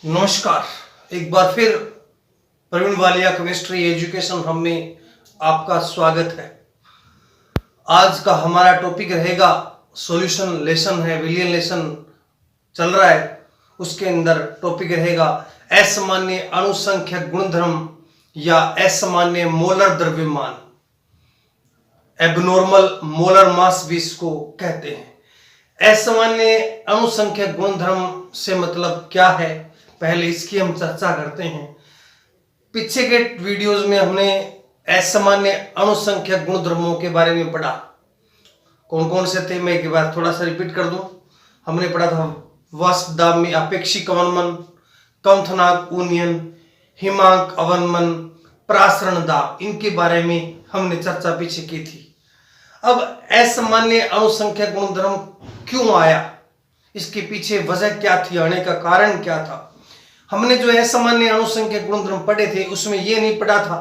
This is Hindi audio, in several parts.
नमस्कार। एक बार फिर Praveen Walia chemistry education hub में आपका स्वागत है। आज का हमारा टॉपिक रहेगा सॉल्यूशन लेसन है, विलियन लेसन चल रहा है, उसके अंदर टॉपिक रहेगा असामान्य अणुसंख्यक गुणधर्म या असामान्य मोलर द्रव्यमान, एबनॉर्मल मोलर मास भी इसको कहते हैं। असामान्य अणुसंख्यक गुणधर्म से मतलब क्या है, पहले इसकी हम चर्चा करते हैं। पीछे के वीडियोस में हमने असामान्य अणुसंख्यक गुणधर्मों के बारे में पढ़ा। कौन कौन से थे मैं एक बार थोड़ा सा रिपीट कर दूं। हमने पढ़ा था वाष्प दाब में अपेक्षिक अवनमन, कंथनांक उन्नयन, हिमांक अवनमन, प्रासरण दाब, इनके बारे में हमने चर्चा पीछे की थी। अब असामान्य अणुसंख्यक गुणधर्म क्यों आया, इसके पीछे वजह क्या थी, आने का कारण क्या था। हमने जो असामान्य अणुसंख्यक गुणधर्म पढ़े थे उसमें यह नहीं पढ़ा था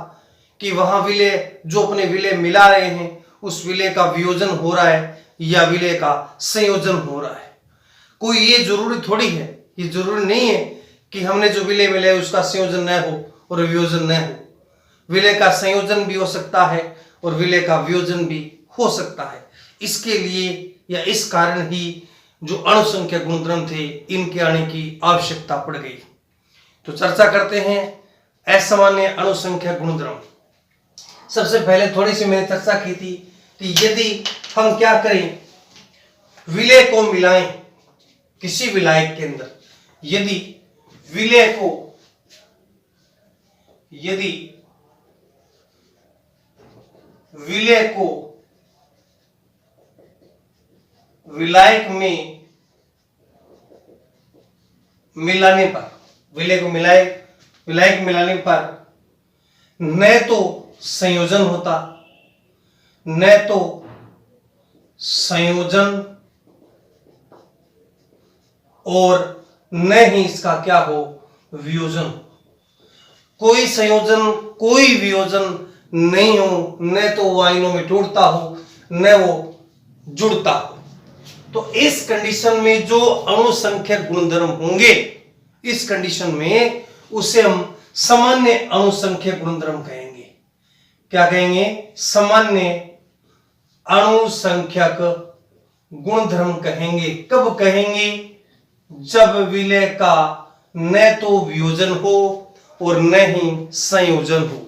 कि वहां विलय जो अपने विलय मिला रहे हैं उस विलय का वियोजन हो रहा है या विलय का संयोजन हो रहा है। कोई ये जरूरी थोड़ी है, ये जरूरी नहीं है कि हमने जो विलय मिला है उसका संयोजन न हो और वियोजन न हो। विलय का संयोजन भी हो सकता है और विलय का वियोजन भी हो सकता है। इसके लिए या इस कारण ही जो अणुसंख्यक गुणधर्म थे इनके आने की आवश्यकता पड़ गई। तो चर्चा करते हैं असामान्य अणुसंख्यक गुणधर्म। सबसे पहले थोड़ी सी मैंने चर्चा की थी कि यदि हम क्या करें, विलय को मिलाएं किसी विलायक के अंदर, यदि विलय को विलायक में मिलाने पर, विलय को विलायक मिलाने पर न तो संयोजन होता, न तो संयोजन और न ही इसका क्या हो, वियोजन। कोई संयोजन कोई वियोजन नहीं हो, न तो वो आयनों में टूटता हो न वो जुड़ता हो। तो इस कंडीशन में जो अणुसंख्यक गुणधर्म होंगे, इस कंडीशन में उसे हम सामान्य अणुसंख्यक गुणधर्म कहेंगे। क्या कहेंगे? सामान्य अणुसंख्यक गुणधर्म कहेंगे। कब कहेंगे? जब विलय का न तो वियोजन हो और न ही संयोजन हो।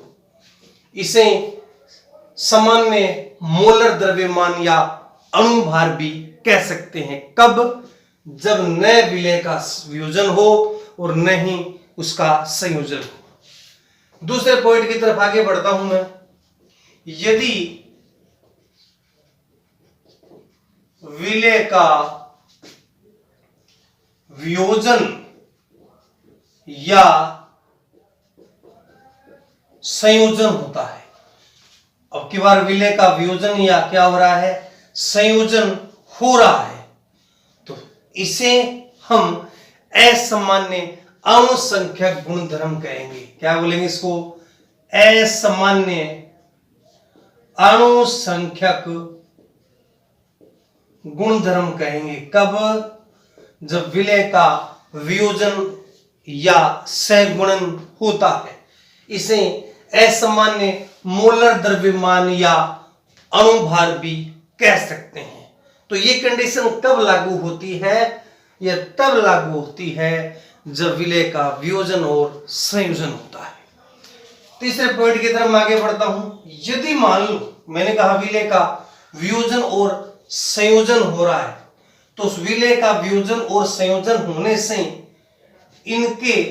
इसे सामान्य मोलर द्रव्यमान या अणुभार भी कह सकते हैं। कब? जब न विलय का वियोजन हो और न ही उसका संयोजन हो। दूसरे पॉइंट की तरफ आगे बढ़ता हूं मैं। यदि विलय का वियोजन या संयोजन होता है, अब की बार विलय का वियोजन या क्या हो रहा है, संयोजन हो रहा है, तो इसे हम असामान्य अणुसंख्यक गुणधर्म कहेंगे। क्या बोलेंगे इसको? असामान्य अणुसंख्यक गुणधर्म कहेंगे। कब? जब विलय का वियोजन या सहगुणन होता है। इसे असामान्य मोलर द्रव्यमान या अणुभार भी कह सकते हैं। तो ये कंडीशन कब लागू होती है? यह तब लागू होती है जब विलय का वियोजन और संयोजन होता है। तीसरे पॉइंट की तरफ मैं आगे बढ़ता हूं। यदि मान लो मैंने कहा विलय का वियोजन और संयोजन हो रहा है, तो उस विलय का वियोजन और संयोजन होने से इनके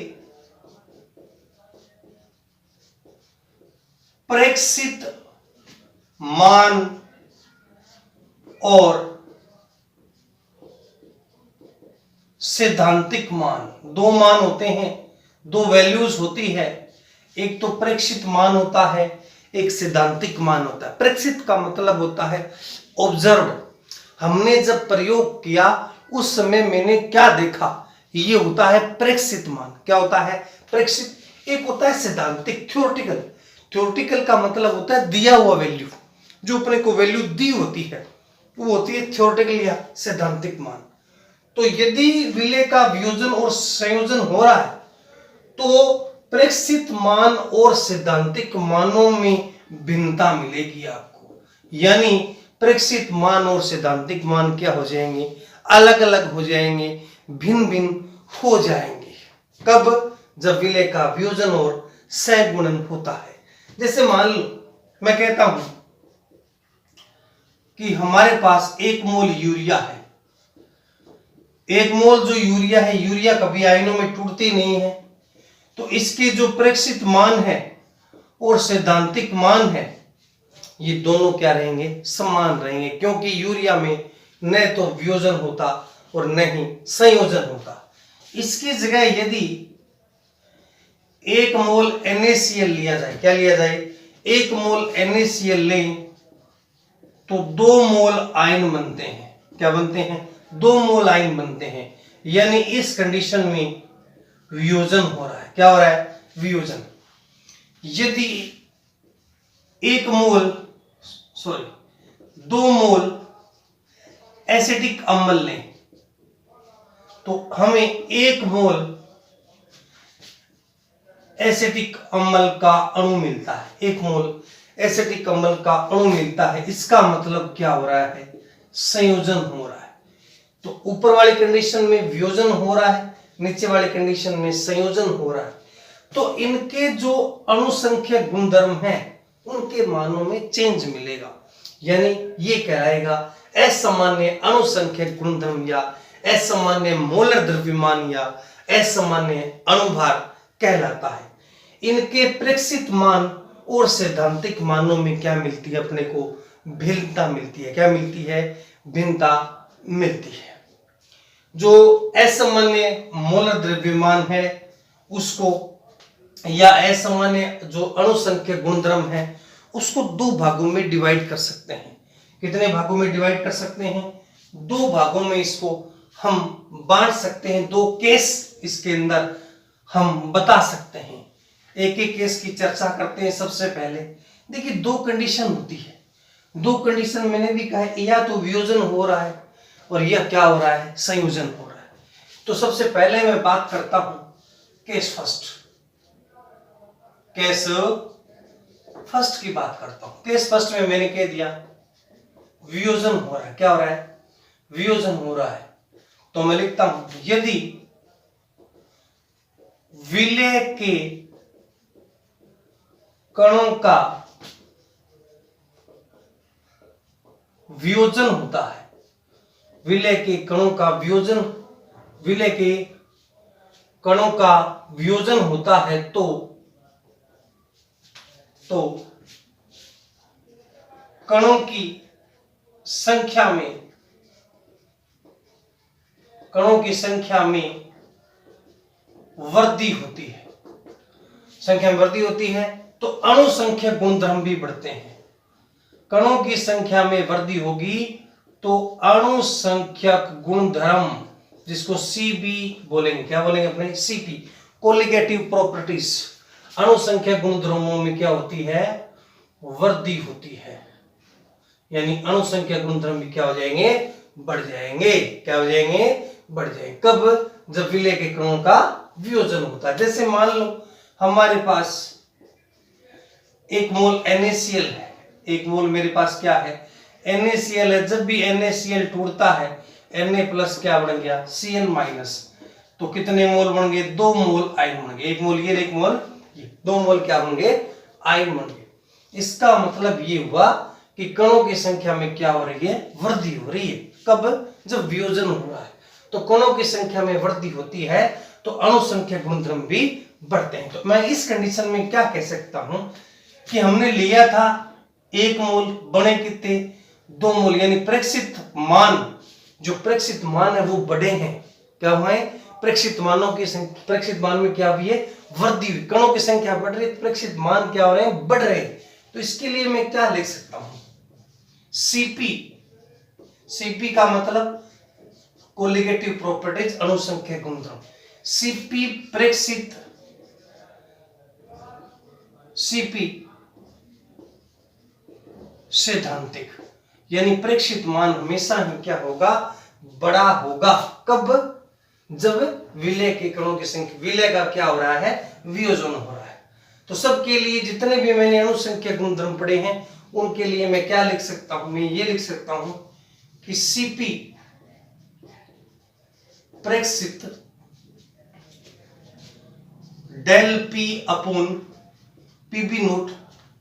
प्रेक्षित मान और सैद्धांतिक मान, दो मान होते हैं, दो वैल्यूज होती है। एक तो प्रेक्षित मान होता है, एक सैद्धांतिक मान होता है। प्रेक्षित का मतलब होता है ऑब्जर्व, हमने जब प्रयोग किया उस समय मैंने क्या देखा, ये होता है प्रेक्षित मान। क्या होता है? प्रेक्षित। एक होता है सैद्धांतिक, थ्योरेटिकल। थ्योरेटिकल का मतलब होता है दिया हुआ वैल्यू, जो अपने को वैल्यू दी होती है वो होती है थ्योरेटिकल या सैद्धांतिक मान। तो यदि विलय का वियोजन और संयोजन हो रहा है तो प्रेक्षित मान और सैद्धांतिक मानों में भिन्नता मिलेगी आपको, यानी प्रेक्षित मान और सैद्धांतिक मान क्या हो जाएंगे, अलग अलग हो जाएंगे, भिन्न भिन्न हो जाएंगे। कब? जब विलय का वियोजन और सहगुणन होता है। जैसे मान लो मैं कहता हूं कि हमारे पास 1 मोल यूरिया है। 1 मोल जो यूरिया है, यूरिया कभी आयनों में टूटती नहीं है, तो इसके जो प्रेक्षित मान है और सैद्धांतिक मान है, ये दोनों क्या रहेंगे, समान रहेंगे, क्योंकि यूरिया में न तो वियोजन होता और न ही संयोजन होता। इसकी जगह यदि 1 मोल NaCl लिया जाए, क्या लिया जाए, 1 मोल NaCl लें तो 2 मोल आयन बनते हैं। क्या बनते हैं? 2 मोल आयन बनते हैं, यानी इस कंडीशन में वियोजन हो रहा है। क्या हो रहा है? वियोजन। यदि 2 मोल एसिटिक अम्ल लें तो हमें 1 मोल एसिटिक अम्ल का अणु मिलता है। 1 मोल एसिटिक अम्ल का अणु मिलता है। इसका मतलब क्या हो रहा है? संयोजन हो रहा है। तो ऊपर वाली कंडीशन में वियोजन हो रहा है, नीचे वाली कंडीशन में संयोजन हो रहा है। तो इनके जो अणुसंख्यक गुणधर्म हैं उनके मानों में चेंज मिलेगा, यानी ये कहलाएगा असामान्य अणुसंख्यक गुणधर्म या असामान्य मोलर द्रव्यमान या असामान्य अणुभार कहलाता है। इनके प्रेक्षित मान और सैद्धांतिक मानों में क्या मिलती है, अपने को भिन्नता मिलती है। क्या मिलती है? भिन्नता मिलती है। जो असामान्य मोलर द्रव्यमान है उसको या असामान्य जो अणुसंख्यक गुणधर्म है उसको 2 भागों में डिवाइड कर सकते हैं। कितने भागों में डिवाइड कर सकते हैं? 2 भागों में इसको हम बांट सकते हैं। 2 केस इसके अंदर हम बता सकते हैं। एक एक केस की चर्चा करते हैं। सबसे पहले देखिए 2 कंडीशन होती है। 2 कंडीशन मैंने भी कहा है, या तो वियोजन हो रहा है और यह क्या हो रहा है? संयोजन हो रहा है। तो सबसे पहले मैं बात करता हूं केस फर्स्ट की बात करता हूं। केस फर्स्ट में मैंने कह दिया वियोजन हो रहा है। क्या हो रहा है? वियोजन हो रहा है। तो मैं लिखता हूं यदि विलय के कणों का वियोजन होता है, विलय के कणों का वियोजन, विलय के कणों का वियोजन होता है तो कणों की संख्या में वृद्धि होती है। संख्या में वृद्धि होती है तो अणुसंख्यक गुणधर्म भी बढ़ते हैं। कणों की संख्या में वृद्धि होगी तो अणुसंख्यक गुणधर्म, जिसको CB बोलेंगे, क्या बोलेंगे अपने? CP, कोलिगेटिव प्रॉपर्टीज, अणुसंख्यक गुणधर्मों में क्या होती है? वृद्धि होती है। यानी अणुसंख्यक गुणधर्म भी क्या हो जाएंगे? बढ़ जाएंगे। क्या हो जाएंगे? बढ़ जाएंगे। कब? जब विलय के कणों का वियोजन होता है। जैसे मान लो हमारे पास 1 मोल NaCl है। 1 मोल मेरे पास क्या है? NaCl है। जब भी NaCl टूटता है Na प्लस क्या बन गया? Cl minus. तो कितने मोल बन गए? 2 मोल आयन बन गए। 1 मोल ये, 1 मोल ये, 2 मोल क्या बन गए? आयन बन गए। इसका मतलब ये हुआ कि कणों की संख्या में क्या हो रही है? वृद्धि हो रही है। कब? जब वियोजन हो रहा है। तो कणों की संख्या में वृद्धि होती है तो अणुसंख्यक गुणधर्म भी बढ़ते हैं। तो मैं इस कंडीशन में क्या कह सकता हूं कि हमने लिया था 1 मोल, बने कितने? 2 मोल, यानी प्रेक्षित मान, जो प्रेक्षित मान है वो बढ़े हैं। क्या हुए? प्रेक्षित मानों की प्रेक्षित मान में क्या हुई है? वृद्धि हुई। कणों की संख्या बढ़ रही है, प्रेक्षित मान क्या हो रहे हैं? बढ़ रहे हैं। तो इसके लिए मैं क्या लिख सकता हूं? CP का मतलब कोलिगेटिव प्रॉपर्टीज, अणुसंख्यक गुणधर्म। CP प्रेक्षित, CP सैद्धांतिक, यानी प्रेक्षित मान हमेशा ही क्या होगा? बड़ा होगा। कब? जब विलय के कणों की संख्या, विलय का क्या हो रहा है, वियोजन हो रहा है। तो सबके लिए जितने भी मैंने अणुसंख्या गुणधर्म पढ़े हैं उनके लिए मैं क्या लिख सकता हूं, मैं ये लिख सकता हूं कि Cp प्रेक्षित डेल P अपून Pb नोट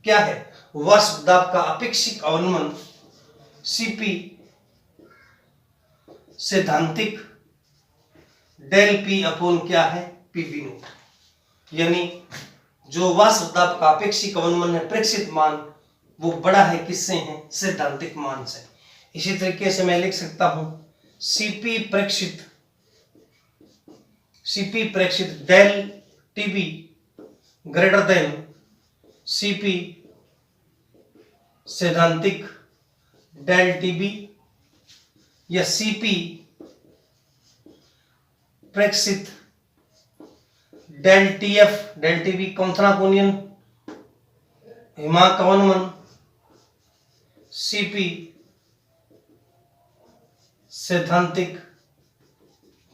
क्या है, वाष्प दाब का अपेक्षित अवनमन, Cp सैद्धांतिक डेल P अपून क्या है, Pb नोट। यानी जो वाष्प दाब का अपेक्षित अवनमन है, प्रेक्षित मान, वो बड़ा है किससे है, सैद्धांतिक मान से। इसी तरीके से मैं लिख सकता हूं Cp प्रेक्षित del Tb greater than Cp सैद्धांतिक डेल Tb, या Cp प्रेक्षित डेल Tf डेल Tb कौंथना कोणीयन हिमांक अवनमन, Cp सैद्धांतिक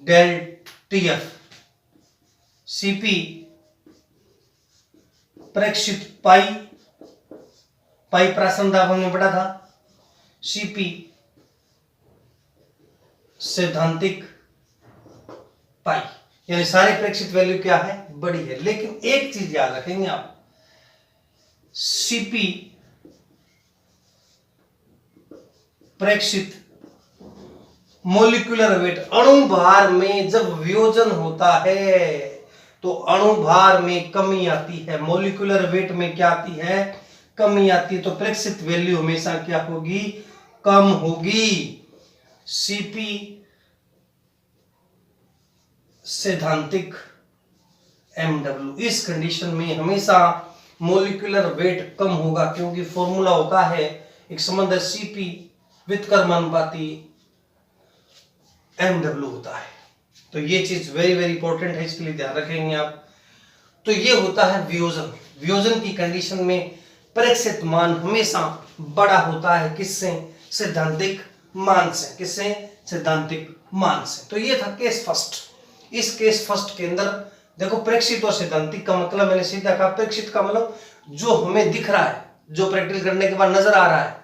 डेल Tf, Cp प्रेक्षित पाई, पाई प्रासन दाब हमने पढ़ा था, Cp सैद्धांतिक पाई, यानी सारे प्रेक्षित वैल्यू क्या है, बड़ी है। लेकिन एक चीज याद रखेंगे आप, Cp प्रेक्षित मोलिकुलर वेट, अणु भार में जब वियोजन होता है तो अणु भार में कमी आती है, मोलिकुलर वेट में क्या आती है, कमी आती है। तो प्रेक्षित वैल्यू हमेशा क्या होगी, कम होगी। Cp सैद्धांतिक Mw, इस कंडीशन में हमेशा मोलिकुलर वेट कम होगा, क्योंकि फॉर्मूला होता है एक संबंध है Cp व्युत्क्रमानुपाती Mw होता है। तो ये चीज वेरी वेरी इंपॉर्टेंट है, इसके लिए ध्यान रखेंगे आप। तो ये होता है वियोजन। वियोजन की कंडीशन में प्रेक्षित मान हमेशा बड़ा होता है किससे, सैद्धांतिक मान से। किससे, सैद्धांतिक मान से। तो ये था केस फर्स्ट। इस केस फर्स्ट के अंदर देखो, प्रेक्षित और सैद्धांतिक का मतलब मैंने सीधा कहा, प्रेक्षित का मतलब जो हमें दिख रहा है, जो प्रैक्टिकल करने के बाद नजर आ रहा है,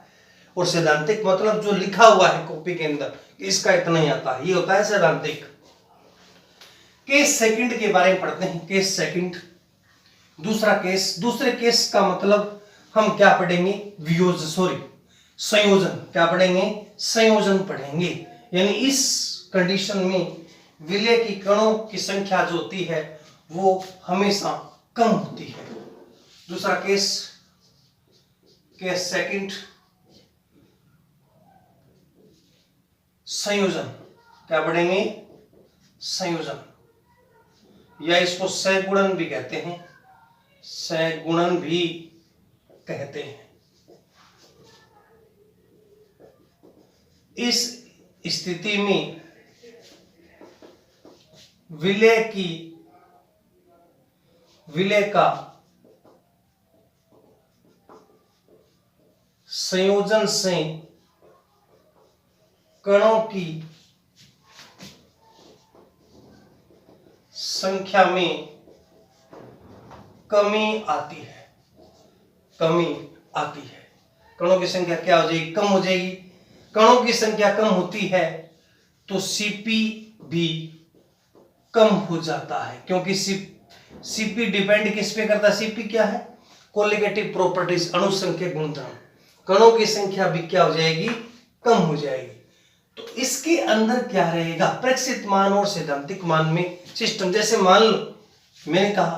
और सैद्धांतिक मतलब जो लिखा हुआ है कॉपी के अंदर, इसका इतना ही आता है, ये होता है सैद्धांतिक। केस सेकंड के बारे में पढ़ते हैं। केस सेकंड, दूसरा केस। दूसरे केस का मतलब हम क्या पढ़ेंगे, संयोजन। क्या पढ़ेंगे, संयोजन पढ़ेंगे। यानी इस कंडीशन में विलय की कणों की संख्या जो होती है वो हमेशा कम होती है। दूसरा केस, केस सेकंड, संयोजन। क्या पढ़ेंगे, संयोजन, या इसको सहगुणन भी कहते हैं, सहगुणन भी कहते हैं। इस स्थिति में विलय का संयोजन से कणों की संख्या में कमी आती है। कणों की संख्या क्या हो जाएगी, कम हो जाएगी। कणों की संख्या कम होती है तो Cp भी कम हो जाता है, क्योंकि Cp डिपेंड किस पे करता है, Cp क्या है, कोलिगेटिव प्रॉपर्टीज, अणुसंख्यक गुणधर्म। कणों की संख्या भी क्या हो जाएगी, कम हो जाएगी। तो इसके अंदर क्या रहेगा, प्रेक्षित मान और सैद्धांतिक मान में सिस्टम। जैसे मान लो मैंने कहा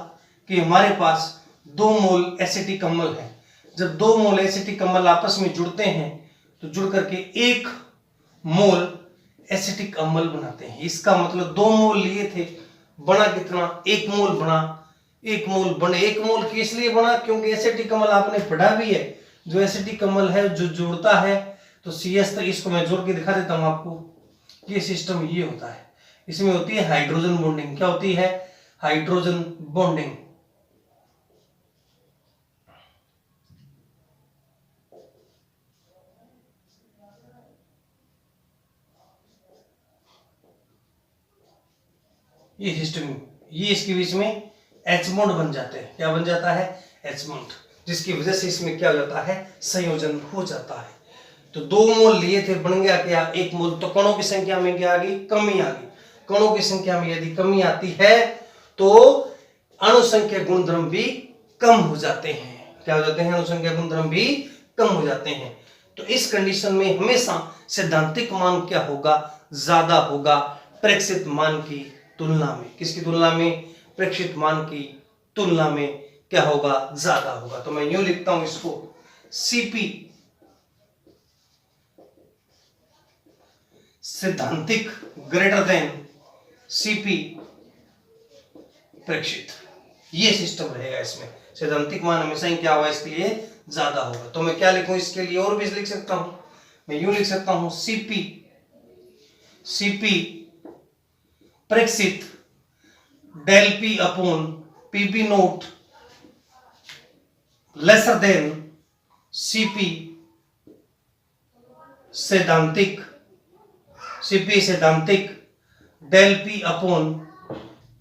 कि हमारे पास 2 मोल एसिटिक अम्ल है। जब 2 मोल एसिटिक अम्ल आपस में जुड़ते हैं तो जुड़ करके 1 मोल एसिटिक अम्ल बनाते हैं। इसका मतलब 2 मोल लिए थे, बना कितना, 1 मोल बना। 1 मोल बने, 1 मोल किस लिए बना, क्योंकि एसिटिक अम्ल आपने पढ़ा भी है, जो एसिटिक अम्ल है जो जुड़ता है तो CS, तक इसको मैं जोड़ के दिखा देता हूं आपको। ये सिस्टम ये होता है, इसमें होती है हाइड्रोजन बॉन्डिंग। क्या होती है, हाइड्रोजन बॉन्डिंग। ये सिस्टम, ये इसके बीच में एच बॉन्ड बन जाते हैं। क्या बन जाता है? एच बॉन्ड, जिसकी वजह से इसमें क्या हो जाता है? संयोजन हो जाता है। तो 2 मोल लिए थे, बन गया क्या? 1 मोल। तो कणों की संख्या में क्या आ गई? कमी आ गई। कणों की संख्या में यदि कमी आती है तो अणुसंख्या गुणधर्म भी कम हो जाते हैं। क्या हो जाते हैं? अणुसंख्या गुणधर्म भी कम हो जाते हैं। तो इस कंडीशन में हमेशा सैद्धांतिक मान क्या होगा? ज्यादा होगा प्रेक्षित मान की तुलना में। किसकी तुलना में? प्रेक्षित मान की तुलना में क्या होगा? ज्यादा होगा। तो मैं यूं लिखता हूं इसको, सीपी सैद्धांतिक ग्रेटर देन सीपी प्रेक्षित। ये सिस्टम रहेगा इसमें। सैद्धांतिक मान हमेशा ही क्या होगा? इसके लिए ज्यादा होगा। तो मैं क्या लिखूं इसके लिए? और भी लिख सकता हूं, मैं यूं लिख सकता हूं, सीपी प्रेक्षित del P upon PB not lesser than CP सैद्धांतिक del P upon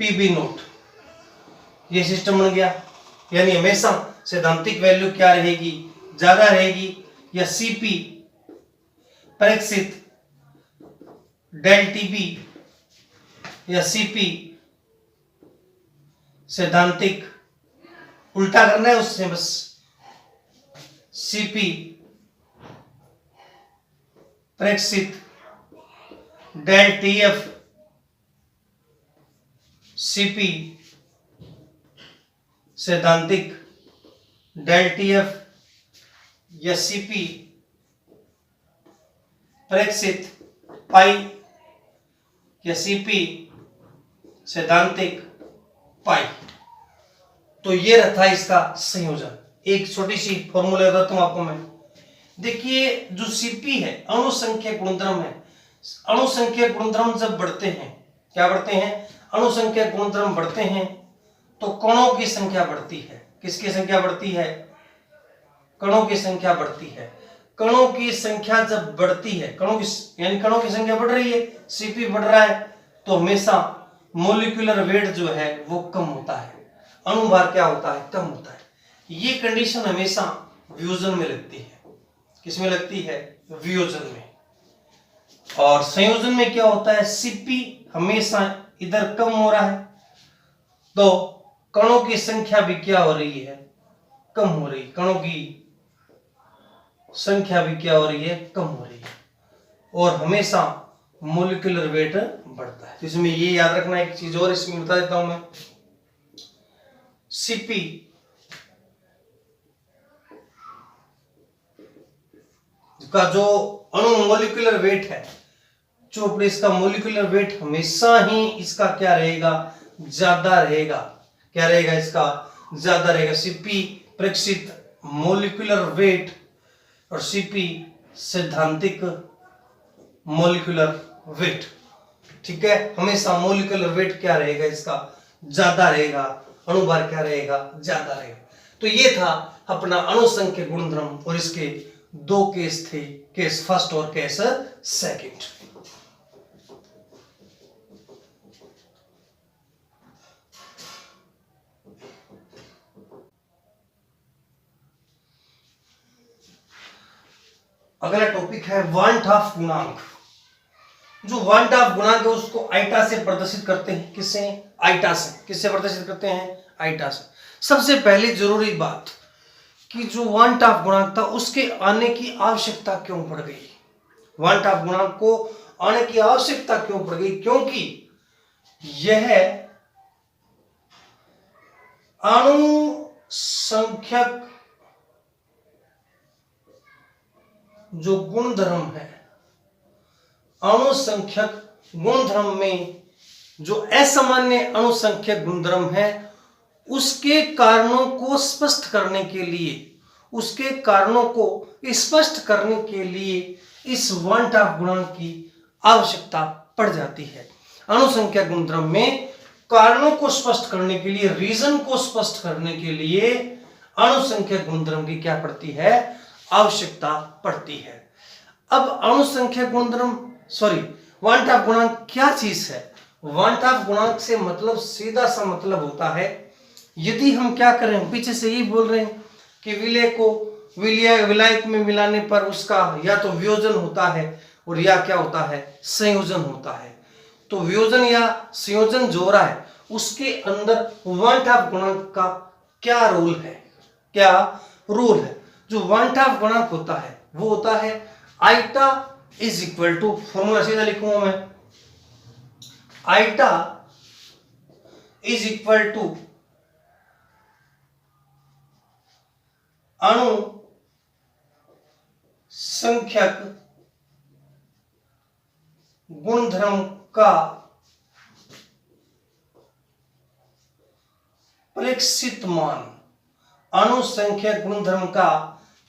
PB not. ये सिस्टम बन गया। यानी हमेशा सैद्धांतिक वैल्यू क्या रहेगी? ज्यादा रहेगी, या सीपी प्रेक्षित डेल टीबी या सीपी सैद्धांतिक, उल्टा करना है उससे बस, सीपी प्रेक्षित डेल टीएफ सीपी सैद्धांतिक डेल टीएफ या सीपी प्रेक्षित पाई या सीपी सैद्धांतिक पाई। तो ये रहता है इसका संयोजन। एक छोटी सी फॉर्मूला बताता हूं आपको मैं। देखिए जो सीपी है अणुसंख्या गुणधर्म है। अणुसंख्या गुणधर्म जब बढ़ते हैं, क्या बढ़ते हैं? अणुसंख्या गुणधर्म बढ़ते हैं तो कणों की संख्या बढ़ती है। किसकी संख्या बढ़ती है? कणों की संख्या बढ़ती है। कणों की संख्या जब बढ़ती है, कणों की यानी कणों की संख्या बढ़ रही है, सीपी बढ़ रहा है, तो हमेशा मोलिकुलर वेट जो है वो कम होता है, अणुभार क्या होता है? कम होता है। ये कंडीशन हमेशा वियोजन में लगती है। किसमें लगती है? वियोजन में। और संयोजन में क्या होता है? सीपी हमेशा इधर कम हो रहा है तो कणों की संख्या भी क्या हो रही है? कम हो रही है। कणों की संख्या भी क्या हो रही है? कम हो रही है। और हमेशा मोलिकुलर वेट बढ़ता है। इसमें ये याद रखना, एक चीज और इसमें बता देता हूं मैं, सीपी का जो अणु मोलिकुलर वेट है, जो इसका मोलिकुलर वेट हमेशा ही इसका क्या रहेगा? ज्यादा रहेगा। क्या रहेगा? इसका ज्यादा रहेगा। सीपी प्रेक्षित मोलिकुलर वेट और सीपी सैद्धांतिक मोलिकुलर वेट। ठीक है, हमेशा मोलिकुलर वेट क्या रहेगा? इसका ज्यादा रहेगा। अणुभार क्या रहेगा? ज्यादा रहेगा। तो ये था अपना अणुसंख्या गुणधर्म और इसके 2 केस थे, केस फर्स्ट और केस सेकंड। अगला टॉपिक है वांट ऑफ गुणांक। जो वांट ऑफ गुणांक है उसको आइटा से प्रदर्शित करते हैं। किससे? आइटा से। किससे प्रदर्शित करते हैं? आइटा से। सबसे पहली जरूरी बात कि जो वांट ऑफ गुणांक था उसके आने की आवश्यकता क्यों पड़ गई? वांट ऑफ गुणांक को आने की आवश्यकता क्यों पड़ गई? क्योंकि यह अणुसंख्यक जो गुणधर्म है, अणुसंख्यक गुणधर्म में जो असामान्य अणुसंख्यक गुणधर्म है उसके कारणों को स्पष्ट करने के लिए इस वांट ऑफ गुणांक की आवश्यकता पड़ जाती है। अणुसंख्यक गुणधर्म में कारणों को स्पष्ट करने के लिए, रीजन को स्पष्ट करने के लिए अणुसंख्यक गुणधर्म की क्या पड़ती है? आवश्यकता पड़ती है। अब अणुसंख्यक गुणधर्म वांट ऑफ गुणांक क्या चीज है? वन हाफ गुणांक से मतलब सीधा सा मतलब होता है, यदि हम क्या करें, पीछे से ही बोल रहे हैं कि विलय को विलायक में मिलाने पर उसका या तो वियोजन होता है और या क्या होता है, संयोजन होता है। तो वियोजन या संयोजन जो हो रहा है उसके अंदर वन हाफ गुणांक का क्या रोल है, क्या रोल है। जो वन हाफ गुणांक होता है वो होता है iota is equal to, formula सीधा लिखूंगा मैं, आइटा इज इक्वल टू अणु संख्यक गुणधर्म का प्रेक्षित मान, अणु संख्यक गुणधर्म का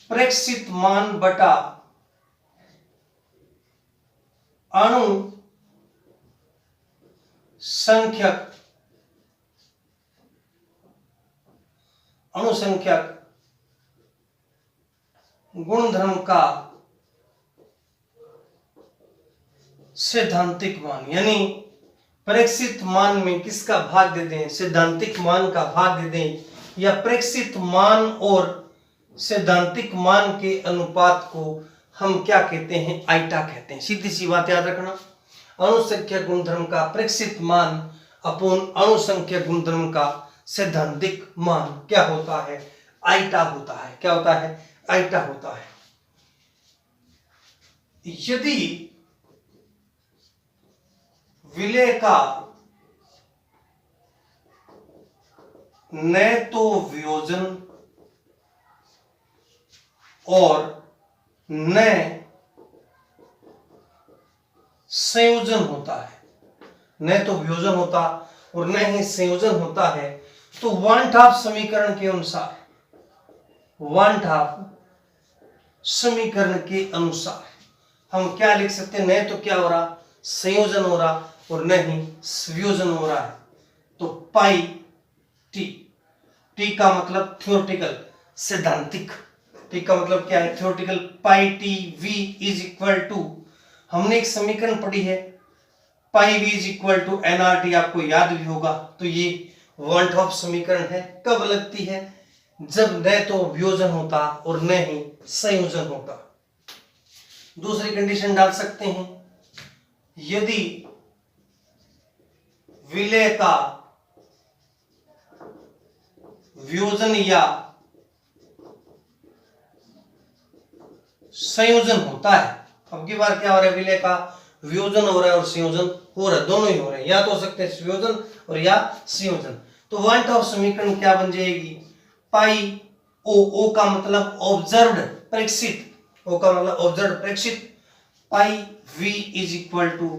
प्रेक्षित मान बटा अणु संख्यक गुणधर्म का सैद्धांतिक मान, यानी प्रेक्षित मान में किसका भाग दे दें, सैद्धांतिक मान का भाग दे दें, या प्रेक्षित मान और सैद्धांतिक मान के अनुपात को हम क्या कहते हैं, आइटा कहते हैं। सीधी सी बात याद रखना, अणुसंख्यक गुणधर्म का प्रेक्षित मान अपोन अणुसंख्यक गुणधर्म का सैद्धांतिक मान क्या होता है, आइटा होता है। क्या होता है, आइटा होता है। यदि विलय का न तो वियोजन और न संयोजन होता है, न तो वियोजन होता और न ही संयोजन होता है, तो वन हाफ समीकरण के अनुसार, वन हाफ समीकरण के अनुसार हम क्या लिख सकते हैं, न तो क्या हो रहा, संयोजन हो रहा और न ही वियोजन हो रहा है। तो पाई टी, टी का मतलब थ्योरेटिकल, सैद्धांतिक, टी का मतलब क्या है, theoretical, pi T V is equal to, हमने एक समीकरण पढ़ी है pi V is equal to NRT, आपको याद भी होगा। तो ये वन हाफ समीकरण है, कब लगती है, जब न तो वियोजन होता और न ही संयोजन होता। दूसरी कंडीशन डाल सकते हैं, यदि विलय का वियोजन या संयोजन होता है, अब की बार क्या हो रहा है, विलय का वियोजन हो रहा है और संयोजन हो रहा है, दोनों ही हो रहे हैं, या तो हो सकते हैं वियोजन और या संयोजन। तो वन हाफ समीकरण क्या बन जाएगी, पाई ओ का मतलब ऑब्जर्व्ड प्रेक्षित, ओ का मतलब ऑब्जर्व्ड प्रेक्षित, pi V is equal to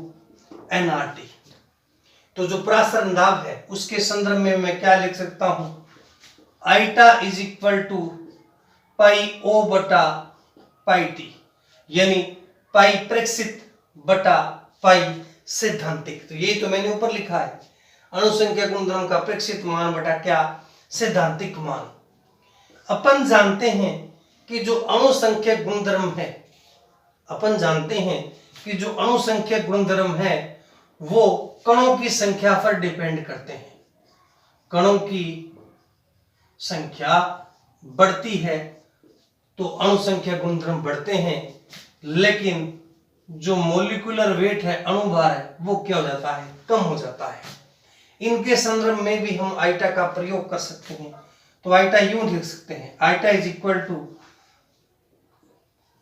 NRT. तो जो प्रासरण दाब है उसके संदर्भ में मैं क्या लिख सकता हूं, आइटा इज इक्वल टू पाई ओ बटा पाई टी, यानी पाई प्रेक्षित बटा पाई सैद्धांतिक। तो ये तो मैंने ऊपर लिखा है, अणुसंख्या गुणधर्म का प्रेक्षित मान बटा क्या, सैद्धांतिक मान। अपन जानते हैं कि जो अणुसंख्यक गुणधर्म है, अपन जानते हैं कि जो अणुसंख्यक गुणधर्म है वो कणों की संख्या पर डिपेंड करते हैं। कणों की संख्या बढ़ती है तो अणुसंख्या गुणधर्म बढ़ते हैं, लेकिन जो मॉलिक्यूलर वेट है, अणुभार है, वो क्या हो जाता है, कम हो जाता है। इनके संदर्भ में भी हम आइटा का प्रयोग कर सकते हैं। तो आइटा यूं लिख सकते हैं, आइटा इज इक्वल टू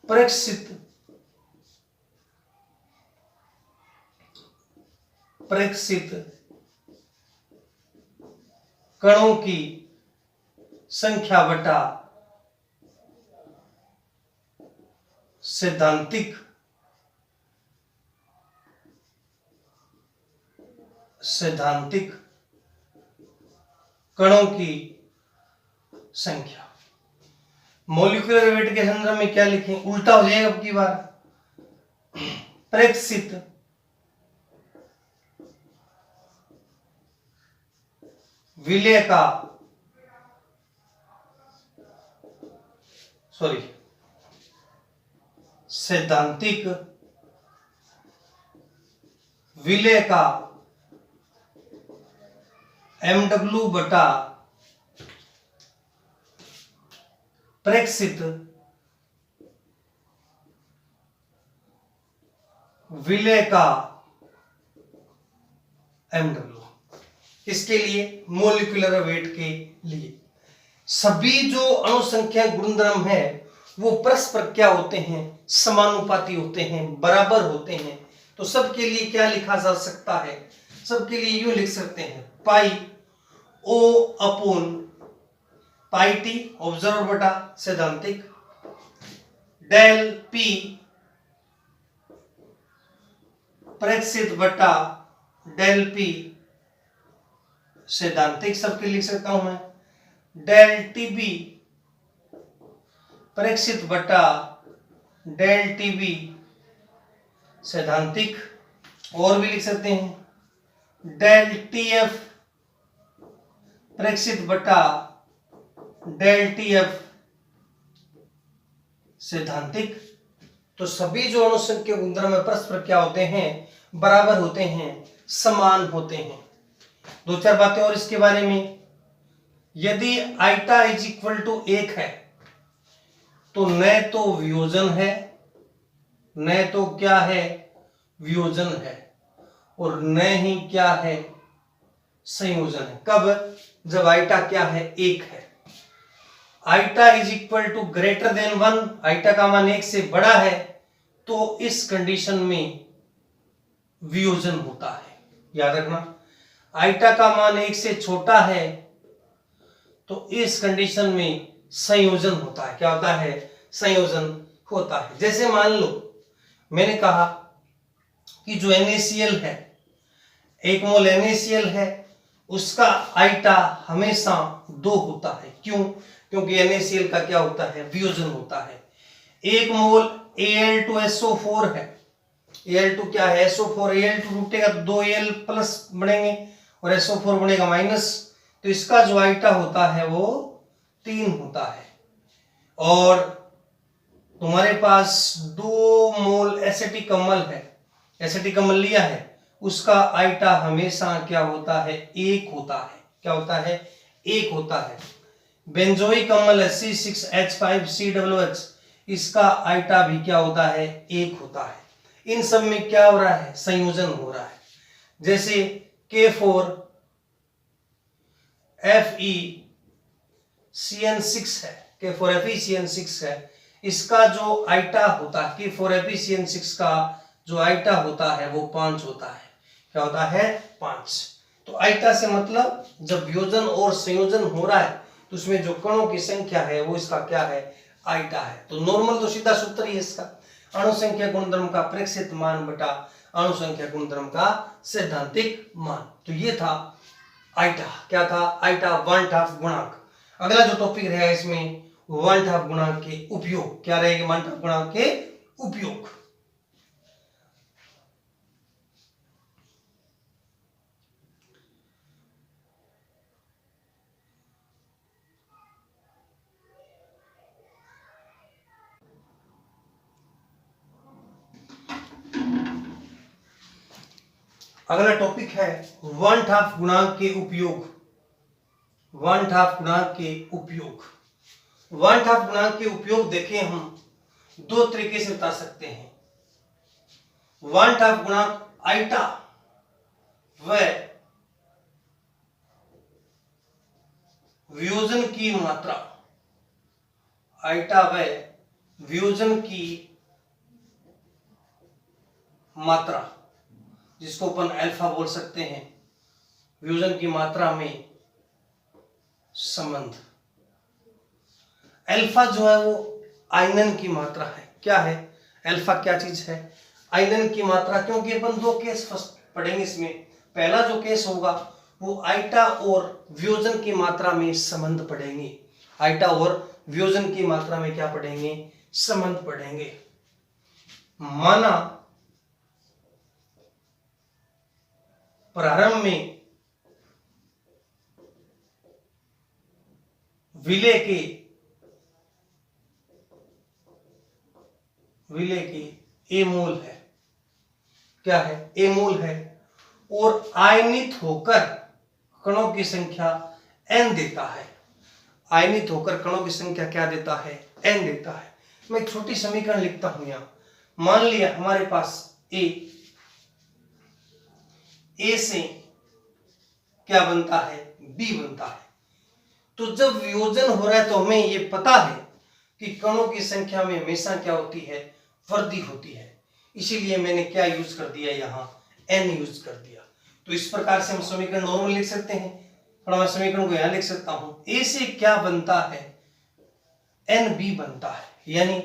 प्रेक्षित कणों की संख्या बटा सैद्धांतिक कणों की संख्या। मॉलिक्यूलर वेट के संदर्भ में क्या लिखें, उल्टा हो जाएगा अब की बार, प्रेक्षित विलय का सैद्धांतिक विलय का mw बटा प्रेक्षित विलय का mw, किसके लिए? मोलिकुलर वेट के लिए। सभी जो अणुसंख्या गुणधर्म है वो परस्पर क्या होते हैं? समानुपाती होते हैं, बराबर होते हैं। तो सबके लिए क्या लिखा जा सकता है? सबके लिए यूं लिख सकते हैं, पाई ओ अपोन पाई टी ऑब्जर्वर बटा सैद्धांतिक, डेल पी प्रेक्षित बटा डेल पी सैद्धांतिक, सबके लिख सकता हूं मैं, डेल टीबी प्रेक्षित बटा डेल टीबी सैद्धांतिक। और भी लिख सकते हैं डेल टीएफ प्रेक्षित बटा डेल टीएफ सैद्धांतिक। तो सभी जो अणुसंख्या गुणधर्म है परस्पर क्या होते हैं? बराबर होते हैं, समान होते हैं। दो चार बातें और इसके बारे में। यदि आइटा इज इक्वल टू 1 है तो न तो वियोजन है, न तो क्या है? वियोजन है, और न ही क्या है? संयोजन है। कब? जब आइटा क्या है? 1 है। Iota is equal to greater than 1, iota का मान 1 से बड़ा है, तो इस कंडीशन में वियोजन होता है। याद रखना, आइटा का मान 1 से छोटा है तो इस कंडीशन में संयोजन होता है। क्या होता है? संयोजन होता है। जैसे मान लो मैंने कहा कि जो NaCl है, 1 मोल NaCl है, उसका आइटा हमेशा 2 होता है। क्यों? क्योंकि NaCl का क्या होता है? वियोजन होता है। 1 मोल Al2SO4 है, Al2 क्या है? SO4, Al2 टूटेगा तो 2Al प्लस बनेंगे और SO4 बनेगा माइनस, तो इसका जो आइटा होता है वो 3 होता है। और तुम्हारे पास 2 मोल एसिटिक अम्ल है, एसिटिक अम्ल लिया है, उसका आइटा हमेशा क्या होता है? 1 होता है। क्या होता है? 1 होता है। बेंजोइक अम्ल है C6H5COOH, इसका आइटा भी क्या होता है? 1 होता है। इन सब में क्या हो रहा है? संयोजन हो रहा है। जैसे K4FeCN6 है, K4FeCN6 है, इसका जो आइटा होता है, K4FeCN6 का जो आइटा होता है वो 5 होता है। क्या होता है? 5। तो आइटा से मतलब जब वियोजन और संयोजन हो रहा है तो उसमें जो कणों की संख्या है वो इसका क्या है? आइटा है। तो नॉर्मल तो सीधा सूत्र ही है इसका, अणुसंख्या गुणधर्म का प्रेक्षित मान बटा अणुसंख्या गुणधर्म का सैद्धांतिक मान। तो ये था आइटा। क्या था? आइटा, वन हाफ गुणांक। अगला जो टॉपिक रहेगा इसमें वन हाफ गुणांक के उपयोग। क्या रहेगा? वन हाफ गुणांक के उपयोग। अगला टॉपिक है वन हाफ गुणांक के उपयोग। वन हाफ गुणांक के उपयोग। वन हाफ गुणांक के उपयोग देखें हम 2 तरीके से बता सकते हैं। वन हाफ गुणांक आइटा व वियोजन की मात्रा, आइटा व वियोजन की मात्रा, जिसको अपन अल्फा बोल सकते हैं, वियोजन की मात्रा में संबंध। अल्फा जो है वो आयनन की मात्रा है। क्या है? अल्फा क्या चीज है? आयनन की मात्रा। क्योंकि अपन 2 केस फर्स्ट पढ़ेंगे इसमें। पहला जो केस होगा वो आइटा और वियोजन की मात्रा में संबंध पढ़ेंगे। आइटा और वियोजन की मात्रा में क्या पढ़ेंगे? संबंध पढ़ेंगे। माना प्रारंभ में विलय के ए मोल है। क्या है? ए मोल है। और आयनित होकर कणों की संख्या n देता है। आयनित होकर कणों की संख्या क्या देता है? n देता है। मैं एक छोटी समीकरण लिखता हूं यहां। मान लिया हमारे पास ए से क्या बनता है? बी बनता है। तो जब वियोजन हो रहा है तो हमें ये पता है कि कणों की संख्या में हमेशा क्या होती है? वृद्धि होती है। इसीलिए मैंने क्या यूज कर दिया यहां? n यूज कर दिया। तो इस प्रकार से हम समीकरण नॉर्मल लिख सकते हैं। और मैं समीकरण को यहां लिख सकता हूं, a से क्या बनता है? NB बनता है। यानी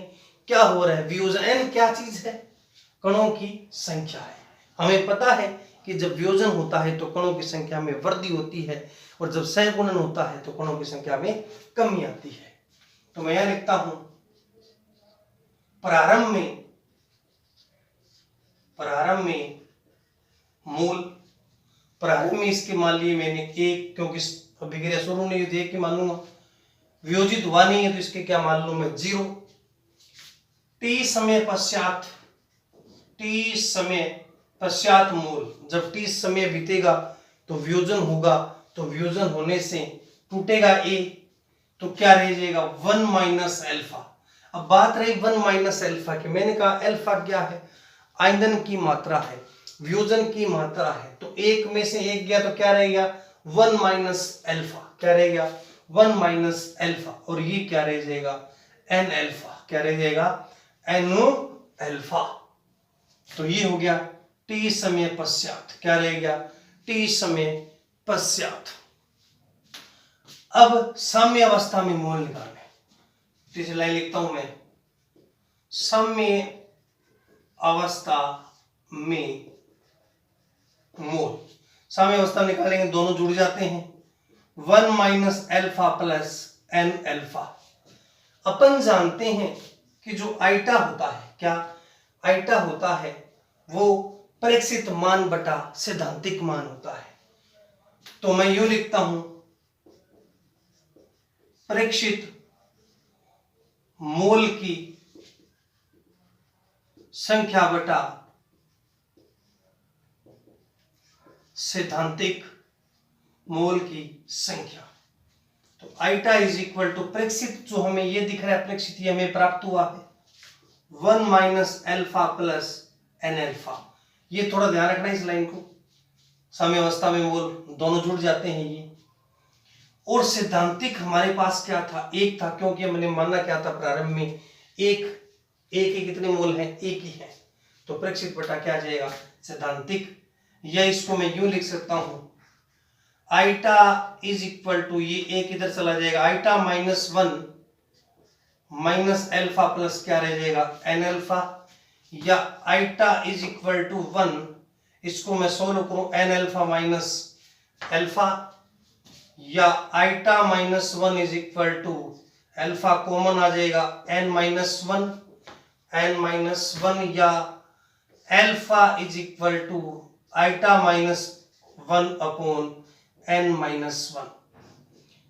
क्या हो रहा है? वियोजन। n क्या चीज है? कणों की संख्या है। हमें पता है कि जब वियोजन होता है तो कणों की संख्या में वृद्धि होती है और जब सहगुणन होता है तो कणों की संख्या में कमी आती है। तो मैं यहां लिखता हूं प्रारंभ में मूल, प्रारंभ में इसके मान लिए मैंने एक, क्योंकि अभिक्रिया शुरू नहीं हुई, एक ही मान लूंगा। वियोजित हुआ नहीं है तो इसके क्या मान लूं मैं? 0। टी समय पश्चात मूल। जब टी समय बीतेगा तो वियोजन होगा, तो वियोजन होने से टूटेगा ए, तो क्या रह जाएगा? 1 माइनस एल्फा। अब बात रही 1 माइनस एल्फा की। मैंने कहा एल्फा क्या है? आयनन की मात्रा है, वियोजन की मात्रा है। तो एक में से एक गया तो क्या रहेगा? 1 माइनस एल्फा। क्या रहेगा? 1 माइनस एल्फा। और ये क्या रह जाएगा? N alpha. क्या रह जाएगा? N alpha. तो ये हो गया टी समय पश्चात। क्या रहेगा? टी समय पश्चात। अब साम्य अवस्था में मोल निकालने। तीसरी लाइन लिखता हूं मैं, साम्य अवस्था में मोल। साम्य अवस्था निकालेंगे, दोनों जुड़ जाते हैं। 1 minus alpha plus N alpha. अपन जानते हैं कि जो आइटा होता है, क्या आइटा होता है? वो प्रेक्षित मान बटा सैद्धांतिक मान होता है। तो मैं यूं लिखता हूं, प्रेक्षित मोल की संख्या बटा सैद्धांतिक मोल की संख्या। तो आइटा इज इक्वल टू प्रेक्षित, जो हमें ये दिख रहा है प्रेक्षित, ये हमें प्राप्त हुआ है 1 minus alpha plus N alpha. ये थोड़ा ध्यान रखना इस लाइन को। साम्य अवस्था में मोल दोनों जुड़ जाते हैं ये। और सैद्धांतिक हमारे पास क्या था? एक था, क्योंकि हमने मानना क्या था प्रारंभ में? एक के कितने मोल हैं? एक ही है। तो प्रेक्षित बटा क्या आ जाएगा? सैद्धांतिक। या इसको मैं यूं लिख सकता हूं, आइटा इज इक्वल टू, ये एक इधर चला जाएगा, eta minus 1 minus alpha plus क्या रह जाएगा? N alpha. या आइटा इज इक्वल टू 1, इसको मैं सोल्व करूं, एन एल्फा माइनस एल्फा। या eta minus 1 is equal to alpha common आ जाएगा, एन माइनस 1 या alpha is equal to iota minus 1 upon N minus 1।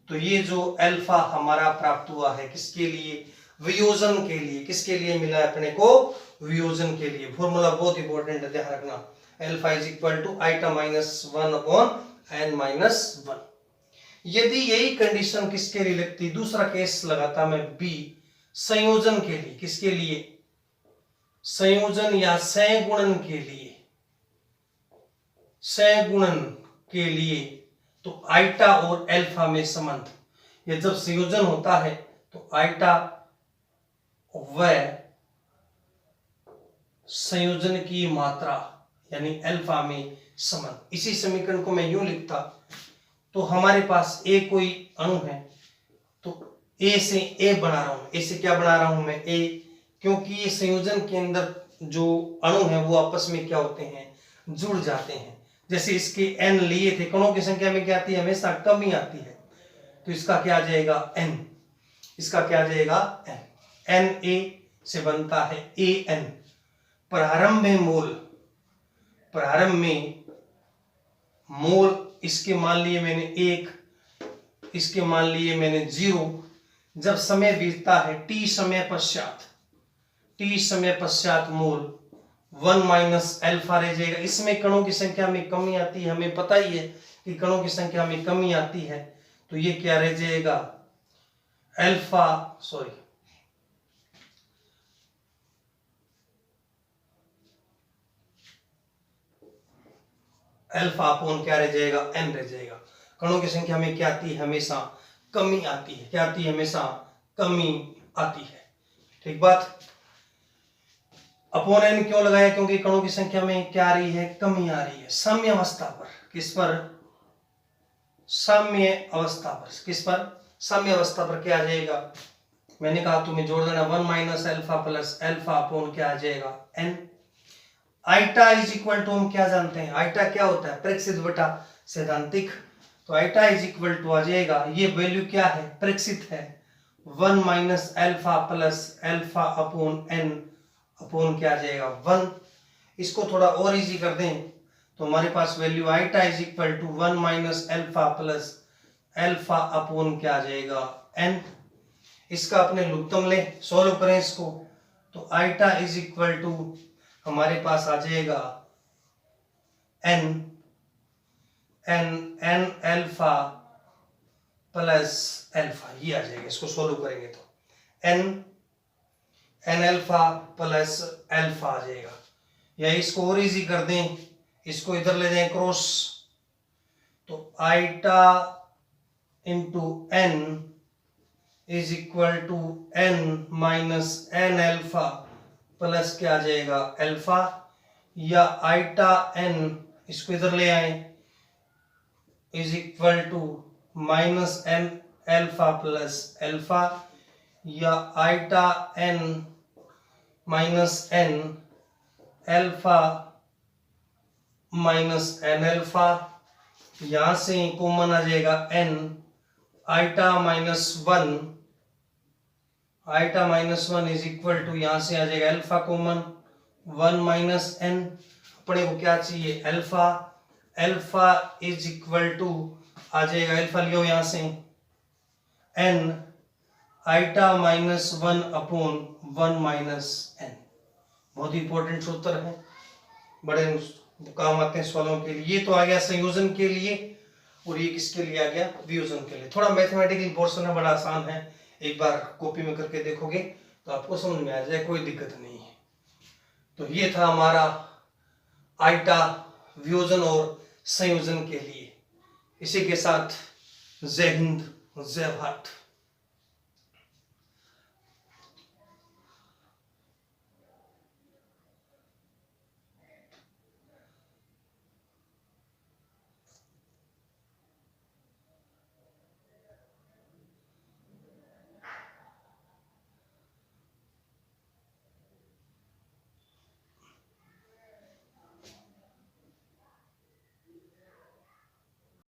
तो ये जो एल्फा हमारा प्राप्त हुआ है किसके लिए? वियोजन के लिए। किसके लिए मिला है अपने को? वियोजन के लिए। फॉर्मूला बहुत इंपॉर्टेंट है, ध्यान रखना। Alpha is equal to iota minus 1 upon N minus 1। यदि यही कंडीशन किसके लिए लगती? दूसरा केस लगाता मैं बी, संयोजन के लिए। किसके लिए? संयोजन या सहगुणन के लिए। सहगुणन के लिए तो आइटा और एल्फा में संबंध, ये जब संयोजन होता है तो आइटा व संयोजन की मात्रा यानी एल्फा में संबंध। इसी समीकरण को मैं यूं लिखता, तो हमारे पास ए कोई अणु है, तो ए से ए बना रहा हूं। ए से क्या बना रहा हूं मैं? ए, क्योंकि ये संयोजन के अंदर जो अणु है वो आपस में क्या होते हैं? जुड़ जाते हैं। जैसे इसके एन लिए थे, कणों की संख्या में क्या आती है? हमेशा कमी आती है। तो इसका क्या आ जाएगा? एन। इसका क्या आ जाएगा? एन। एन ए से बनता है ए एन। प्रारंभ में मोल इसके मान लिए मैंने 1, इसके मान लिए मैंने 0। जब समय बीतता है टी समय पश्चात मोल 1 माइनस एल्फा रह जाएगा। इसमें कणों की संख्या में कमी आती है, हमें पता ही है कि कणों की संख्या में कमी आती है, तो ये क्या रह जाएगा, एल्फा अल्फा अपॉन क्या रह जाएगा, एन रह जाएगा। कणों की संख्या में क्या आती है, हमेशा कमी आती है। क्या आती है, हमेशा कमी आती है। ठीक बात। अपॉन एन क्यों लगाया, क्योंकि कणों की संख्या में क्या आ रही है, कमी आ रही है। साम्य अवस्था पर, किस पर, साम्य अवस्था पर, किस पर, साम्य अवस्था पर क्या आ जाएगा, मैंने कहा तुम्हें जोड़ देना 1 minus alpha plus alpha upon क्या आ जाएगा, N. Eta is equal to, हम क्या जानते हैं, आइटा क्या होता है, प्रेक्षित बटा सैद्धांतिक। तो आइटा इज इक्वल टू आ जाएगा, ये वैल्यू क्या है, प्रेक्षित है, 1 minus alpha plus alpha upon n upon क्या आ जाएगा, 1। इसको थोड़ा और इजी कर दें तो हमारे पास value eta is equal to 1 minus alpha plus alpha upon क्या आ जाएगा, एन। इसका अपने लुप्तम ले, सोल्व करें इसको, तो आइटा इज इक्वल टू हमारे पास आ जाएगा N, N N alpha plus alpha, ये आ जाएगा। इसको सोल्व करेंगे तो N N alpha plus alpha आ जाएगा। या इसको और इजी कर दें, इसको इधर ले जाएं क्रॉस, तो eta into n is equal to n minus N alpha plus क्या आ जाएगा, एल्फा। या आइटा एन, इसको इधर ले आए, is equal to minus N alpha plus alpha. या eta N minus N alpha minus N alpha, यहां से कॉमन आ जाएगा N, eta minus one, eta minus one is equal to यहां से आ जाएगा एल्फा कॉमन, 1 माइनस एन। अपने को क्या चाहिए, alpha. Alpha is equal to आ जाएगा, एल्फा लियो यहां से, N eta minus 1 upon 1 minus N. बहुत ही इंपॉर्टेंट सूत्र है, बड़े काम आते हैं सवालों के लिए। ये तो आ गया संयोजन के लिए, और ये किसके लिए आ गया, वियोजन के लिए। थोड़ा मैथमेटिकल पोर्शन है, बड़ा आसान है, एक बार कॉपी में करके देखोगे तो आपको समझ में आ जाए, कोई दिक्कत नहीं है। तो ये था हमारा आइटा वियोजन और संयोजन के लिए। इसी के साथ जय हिंद, जय भारत।